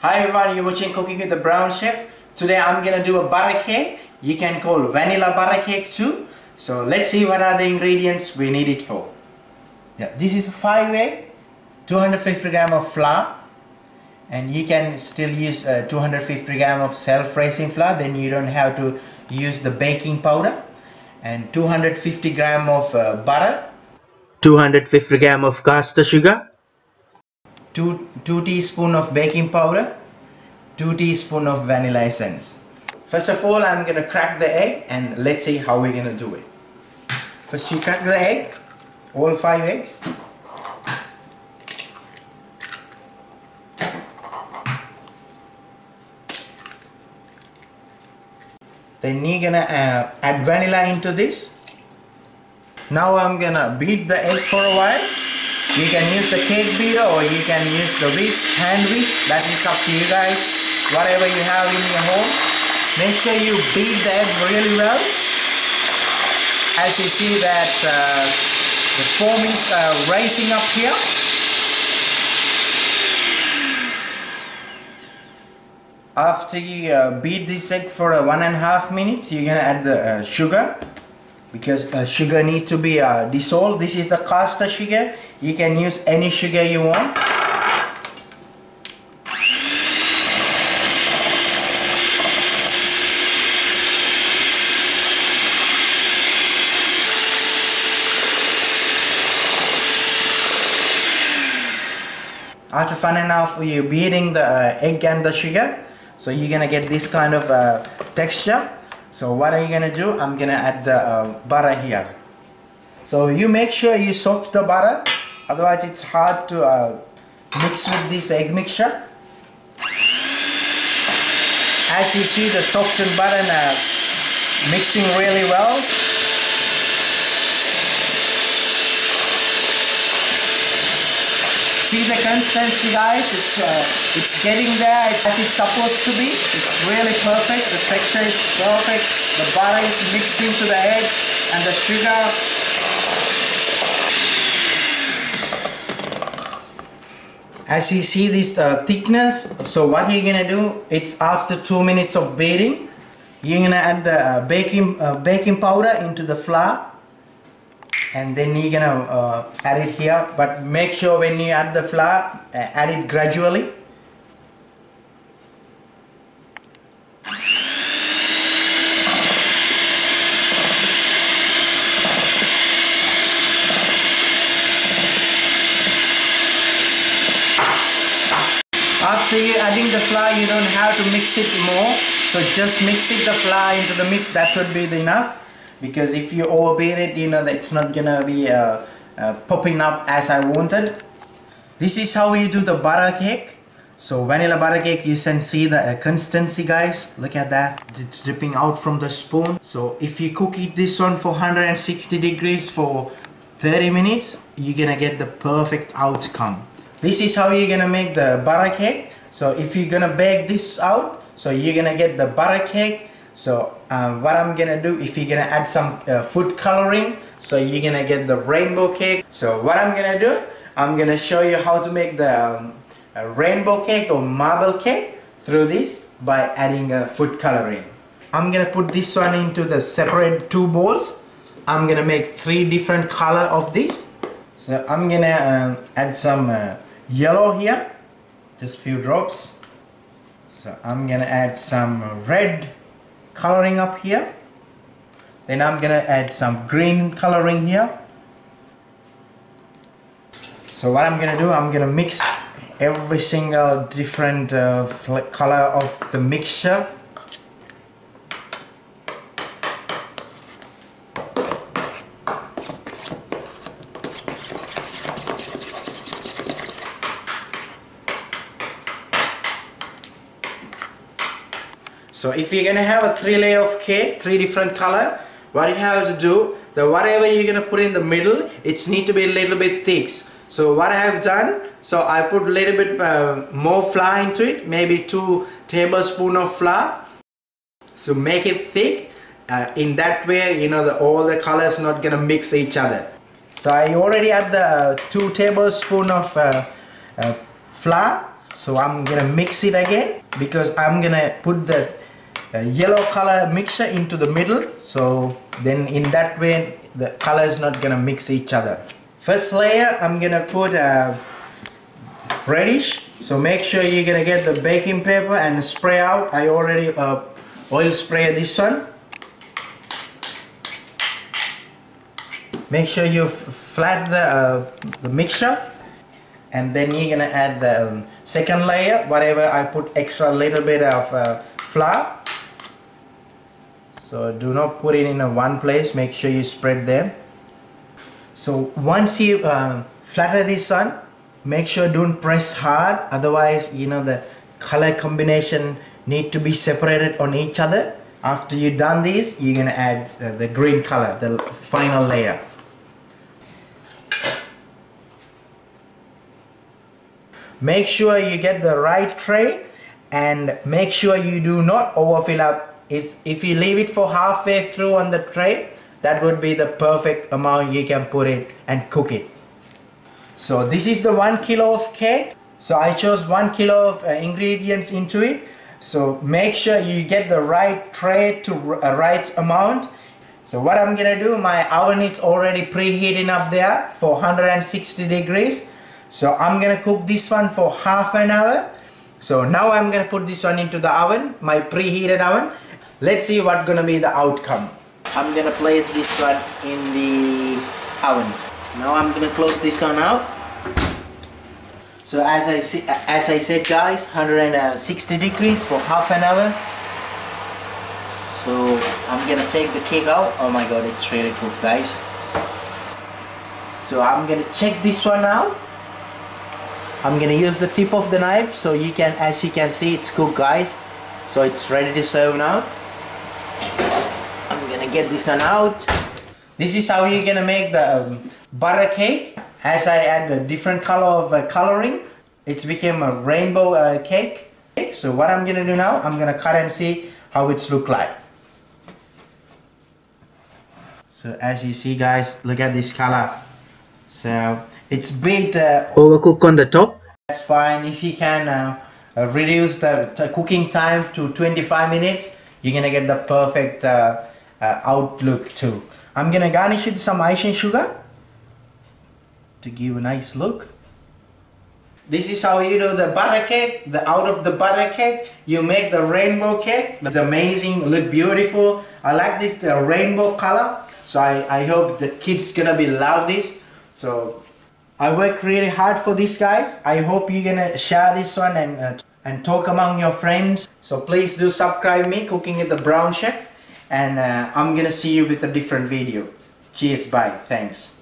Hi everyone, you're watching Cooking with the Brown Chef. Today I'm gonna do a butter cake. You can call vanilla butter cake too. So let's see what are the ingredients we need it for. This is 5 egg, 250 gram of flour, and you can still use 250 gram of self-raising flour, then you don't have to use the baking powder, and 250 gram of butter, 250 gram of caster sugar, 2 teaspoons of baking powder, 2 teaspoons of vanilla essence. First of all, I'm gonna crack the egg and let's see how we're gonna do it. First you crack the egg, all 5 eggs. Then you're gonna add vanilla into this. Now I'm gonna beat the egg for a while. You can use the cake beater or you can use the whisk, hand whisk. That is up to you guys. Whatever you have in your home. Make sure you beat the egg really well. As you see that the foam is rising up here. After you beat this egg for 1.5 minutes, you're gonna add the sugar, because sugar needs to be dissolved. This is the caster sugar. You can use any sugar you want. After fun enough, you're beating the egg and the sugar, so you're gonna get this kind of texture. So what are you gonna do? I'm gonna add the butter here. So you make sure you soft the butter, otherwise it's hard to mix with this egg mixture. As you see, the softened butter mixing really well. See the consistency, guys, it's getting there as it's supposed to be. It's really perfect, the texture is perfect, the butter is mixed into the egg and the sugar. As you see this thickness, so what you're gonna do, it's after 2 minutes of beating, you're gonna add the baking powder into the flour. And then you're gonna add it here, but make sure when you add the flour, add it gradually. After you adding the flour, you don't have to mix it more, so just mix it the flour into the mix. That should be enough. Because if you overbeat it, you know that it's not gonna be popping up as I wanted. This is how you do the butter cake. So vanilla butter cake, you can see the consistency, guys. Look at that, it's dripping out from the spoon. So if you cook this one for 160 degrees for 30 minutes, you're gonna get the perfect outcome. This is how you're gonna make the butter cake. So if you're gonna bake this out, so you're gonna get the butter cake. So what I'm gonna do, if you're gonna add some food coloring, so you're gonna get the rainbow cake. So what I'm gonna do, I'm gonna show you how to make the rainbow cake or marble cake through this by adding food coloring. I'm gonna put this one into the separate 2 bowls. I'm gonna make 3 different color of this. So I'm gonna add some yellow here, just few drops. So I'm gonna add some red coloring up here. Then I'm gonna add some green coloring here. So what I'm gonna do, I'm gonna mix every single different color of the mixture. So if you're gonna have a 3-layer of cake, 3 different color, what you have to do, whatever you're gonna put in the middle, it needs to be a little bit thick. So what I have done, so I put a little bit more flour into it, maybe 2 tablespoons of flour. So make it thick. In that way, you know, all the colors not gonna mix each other. So I already add the 2 tablespoons of flour. So I'm gonna mix it again because I'm gonna put the yellow color mixture into the middle, so then in that way the color is not gonna mix each other. First layer I'm gonna put reddish, so make sure you're gonna get the baking paper and spray out. I already oil spray this one. Make sure you flat the mixture, and then you're gonna add the second layer, whatever I put extra little bit of flour. So do not put it in one place, make sure you spread them. So once you flatter this one, make sure don't press hard, otherwise you know the color combination need to be separated on each other. After you've done this, you're gonna add the green color, the final layer. Make sure you get the right tray and make sure you do not overfill up. If you leave it for halfway through on the tray, that would be the perfect amount you can put it and cook it. So this is the 1 kilo of cake. So I chose 1 kilo of ingredients into it. So make sure you get the right tray to right amount. So what I'm gonna do, my oven is already preheating up there for 160 degrees. So I'm gonna cook this one for half an hour. So now I'm gonna put this one into the oven, my preheated oven. Let's see what's gonna be the outcome. I'm gonna place this one in the oven. Now I'm gonna close this one out. So as I said guys, 160 degrees for half an hour. So I'm gonna take the cake out. Oh my god, it's really cooked guys. So I'm gonna check this one out. I'm gonna use the tip of the knife, so you can, as you can see, it's cooked guys. So it's ready to serve now. I'm gonna get this one out. This is how you're gonna make the butter cake. As I add a different color of coloring, it's became a rainbow cake. So what I'm gonna do now, I'm gonna cut and see how it's look like. So as you see guys, look at this color. So it's a bit overcooked on the top. That's fine. If you can reduce the cooking time to 25 minutes, you're gonna get the perfect outlook too. I'm gonna garnish with some icing sugar to give a nice look. This is how you do the butter cake. Out of the butter cake, you make the rainbow cake. It's amazing, look beautiful. I like this rainbow color. So I hope the kids gonna be love this. So I worked really hard for this guys. I hope you're gonna share this one and talk among your friends. So please do subscribe me, Cooking with the Brown Chef, and I'm gonna see you with a different video. Cheers, bye, thanks.